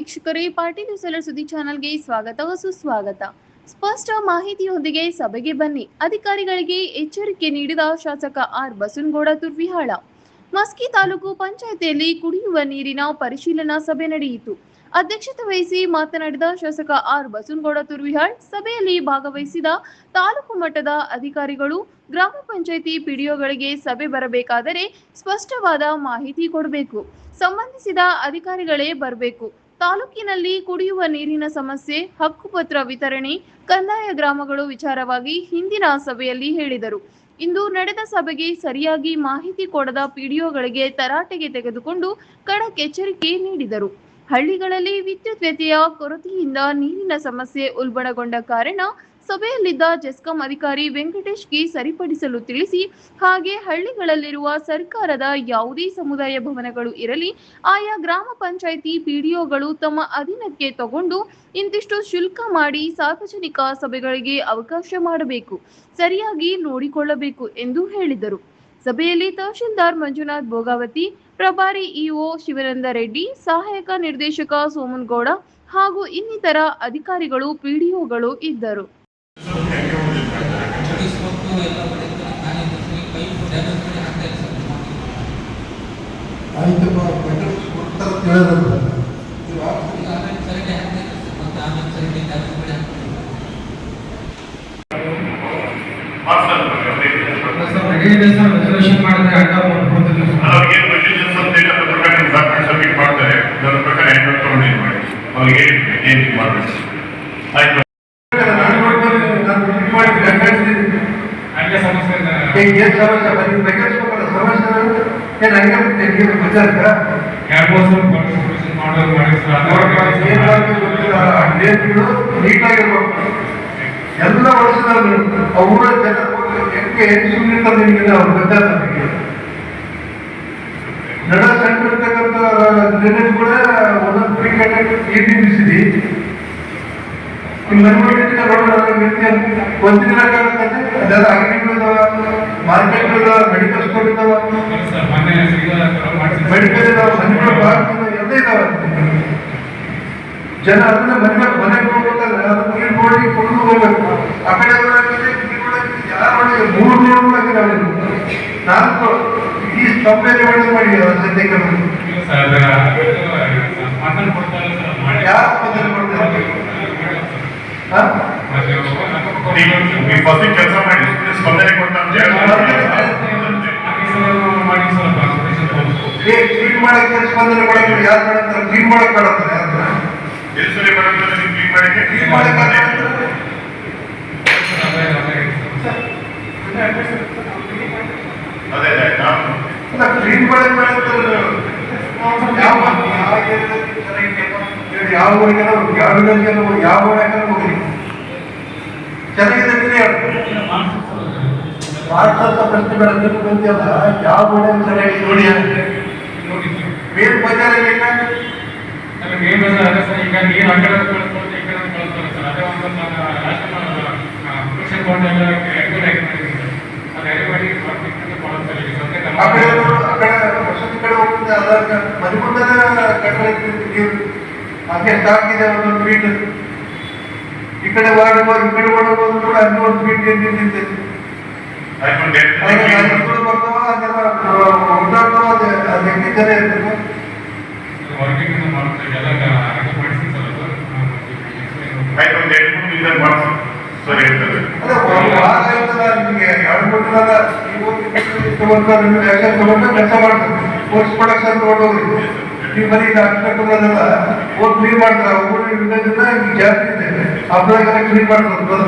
ವೀಕ್ಷಕರೇ, ಪಾಟೀಲ್ ಸೆಲರ್ ಸುದ್ದಿ ಚಾನೆಲ್ಗೆ ಸ್ವಾಗತ ಸುಸ್ವಾಗತ. ಸ್ಪಷ್ಟ ಮಾಹಿತಿಯೊಂದಿಗೆ ಸಭೆಗೆ ಬನ್ನಿ. ಅಧಿಕಾರಿಗಳಿಗೆ ಎಚ್ಚರಿಕೆ ನೀಡಿದ ಶಾಸಕ ಆರ್ ಬಸನಗೌಡ ತುರ್ವಿಹಾಳ. ಮಸ್ಕಿ ತಾಲೂಕು ಪಂಚಾಯಿತಿಯಲ್ಲಿ ಕುಡಿಯುವ ನೀರಿನ ಪರಿಶೀಲನಾ ಸಭೆ ನಡೆಯಿತು. ಅಧ್ಯಕ್ಷತೆ ವಹಿಸಿ ಮಾತನಾಡಿದ ಶಾಸಕ ಆರ್ ಬಸನಗೌಡ ತುರ್ವಿಹಾಳ್, ಸಭೆಯಲ್ಲಿ ಭಾಗವಹಿಸಿದ ತಾಲೂಕು ಮಟ್ಟದ ಅಧಿಕಾರಿಗಳು, ಗ್ರಾಮ ಪಂಚಾಯಿತಿ ಪಿಡಿಒಗಳಿಗೆ ಸಭೆ ಬರಬೇಕಾದರೆ ಸ್ಪಷ್ಟವಾದ ಮಾಹಿತಿ ಕೊಡಬೇಕು. ಸಂಬಂಧಿಸಿದ ಅಧಿಕಾರಿಗಳೇ ಬರಬೇಕು. ತಾಲೂಕಿನಲ್ಲಿ ಕುಡಿಯುವ ನೀರಿನ ಸಮಸ್ಯೆ, ಹಕ್ಕುಪತ್ರ ವಿತರಣೆ, ಕಂದಾಯ ಗ್ರಾಮಗಳು ವಿಚಾರವಾಗಿ ಹಿಂದಿನ ಸಭೆಯಲ್ಲಿ ಹೇಳಿದರು. ಇಂದು ನಡೆದ ಸಭೆಗೆ ಸರಿಯಾಗಿ ಮಾಹಿತಿ ಕೊಡದ ಪಿಡಿಒಗಳಿಗೆ ತರಾಟೆಗೆ ತೆಗೆದುಕೊಂಡು ಖಡಕ್ ಎಚ್ಚರಿಕೆ ನೀಡಿದರು. ಹಳ್ಳಿಗಳಲ್ಲಿ ವಿದ್ಯುತ್ ವ್ಯತ್ಯಯ ಕೊರತೆಯಿಂದ ನೀರಿನ ಸಮಸ್ಯೆ ಉಲ್ಬಣಗೊಂಡ ಕಾರಣ ಸಭೆಯಲ್ಲಿದ್ದ ಜೆಸ್ಕಾಂ ಅಧಿಕಾರಿ ವೆಂಕಟೇಶ್ಗೆ ಸರಿಪಡಿಸಲು ತಿಳಿಸಿ, ಹಾಗೆ ಹಳ್ಳಿಗಳಲ್ಲಿರುವ ಸರ್ಕಾರದ ಯಾವುದೇ ಸಮುದಾಯ ಭವನಗಳು ಇರಲಿ, ಆಯಾ ಗ್ರಾಮ ಪಂಚಾಯಿತಿ ಪಿಡಿಒಗಳು ತಮ್ಮ ಅಧೀನಕ್ಕೆ ತಗೊಂಡು ಇಂತಿಷ್ಟು ಶುಲ್ಕ ಮಾಡಿ ಸಾರ್ವಜನಿಕ ಸಭೆಗಳಿಗೆ ಅವಕಾಶ ಮಾಡಬೇಕು, ಸರಿಯಾಗಿ ನೋಡಿಕೊಳ್ಳಬೇಕು ಎಂದು ಹೇಳಿದರು. ಸಭೆಯಲ್ಲಿ ತಹಶೀಲ್ದಾರ್ ಮಂಜುನಾಥ್ ಭೋಗಾವತಿ, ಪ್ರಭಾರಿ ಇಒ ಶಿವಾನಂದ ರೆಡ್ಡಿ, ಸಹಾಯಕ ನಿರ್ದೇಶಕ ಸೋಮನಗೌಡ ಹಾಗೂ ಇನ್ನಿತರ ಅಧಿಕಾರಿಗಳು, ಪಿಡಿಒಗಳು ಇದ್ದರು. ಎಲ್ಲ ವರ್ಷದವರು ಅವರ ಜನ ನಡ ಸೆಂಟರ್ ಇರ್ತಕ್ಕಂಥ ಡ್ರೈನೇಜ್ ಕೂಡ ಒಂದೊಂದು ನೀರು ನಿಲ್ಲಿಸಿದಿ ಒಂದಿನ ಅದೆಲ್ಲ ಅಂಗಡಿಗಳಿದಾವ, ಮಾರ್ಕೆಟ್ಗಳಿದಾವ, ಮೆಡಿಕಲ್ ಸ್ಟೋರ್ ಇದಾವ, ಮೆಡಿಕಲ್ ಇದಾವ, ಮನೆಗಳು ಎಲ್ಲ ಇದಾವ. ಜನ ಅದನ್ನ ಮನೆಗೆ ಹೋಗ್ಬೇಕಾದ್ರೆ ಅದನ್ನ ನೀರು ನೋಡಿ ಕೊಂಡು ಹೋಗ್ಬೇಕು. ಆ ಕಡೆ ಯಾರು ನಾಲ್ಕು ಈ ಕಂಪನಿ ಒಳ್ಳೆ ಮಾಡಿ ಸದ್ಯಕ್ಕೆ ಯಾರು ಕೆಲಸ ಮಾಡಿ ಸ್ಪಂದನೆ ಕ್ಲೀನ್ ಮಾಡಕ್ಕೆ ಸ್ಪಂದನೆ ಮಾಡಕ್ಕೆ ಯಾರು ಮಾಡಂತಾರೆ? ಕ್ಲೀನ್ ಮಾಡಕ್ ಮಾಡಂತಾರೆ ಕ್ಲೀನ್ ಮಾಡಕ್ಕೆ ಕ್ಲೀನ್ ಮಾಡಕ್ ಮಾಡಂತಾರೆ. ಯಾವ ಊರಿಗೆ ಯಾವ ಯಾವ ಹೋಗ್ರಿ ಚೆನ್ನಾಗಿದೆ ಭಾರತದ ಪ್ರಶ್ನೆಗಳನ್ನು ಬಂದಿಲ್ಲ. ಯಾವ ಊರಿನ ಚೆನ್ನಾಗಿ ನೋಡಿ ಮೇಲ್ ಬಜಾರ್ ಈಗ ನೀರು ಆ ಕಡೆ ಕಳಿಸ್ಕೊಳ್ತಾರೆ, ಈ ಕಡೆ ಕಳಿಸ್ತಾರೆ ಸರ್. ಅದೇ ಒಂದು ಕೃಷಿ ಬೋರ್ಡ್ ಎಲ್ಲ ವಸತಿ ಕಡೆ ಹೋಗ್ತದೆ. ಅದಕ್ಕೆ ಮನೆ ಮುಂದೆ ನೀರು ಹಾಗೆ ಸ್ಟಾಕ್ ಇದೆ ಒಂದೊಂದು ಫೀಟ್. ಈ ಕಡೆ ವಾರ್ಡ್ ಈ ಕಡೆ ಓಡೋದು ಕೂಡ 11 ಫೀಟ್ ನಿಂತಿದೆ. ಬರ್ತಾವ ಅದೆಲ್ಲ ಉಂಟಾಡ್ತಾವ. ಅದು ಹೆಂಗಿದ್ದಾರೆ ಇರ್ತದೆ ನಿಮಗೆ 2-3 ಕೆಲಸ ಮಾಡ್ತಾರೆ. ಪೋಸ್ಟ್ ಪ್ರೊಡಕ್ಷನ್ ನೋಡೋರಿ ನೀವು ಬರೀ ಅಕ್ಷರಲ್ಲ ಕ್ಲೀನ್ ಮಾಡ್ತಾರೆ. ಊರಿನ ಜಾಸ್ತಿ ಇದೆ, ಅದ್ರಾಗೆಲ್ಲ ಕ್ಲೀನ್ ಮಾಡ್ತಾರೆ.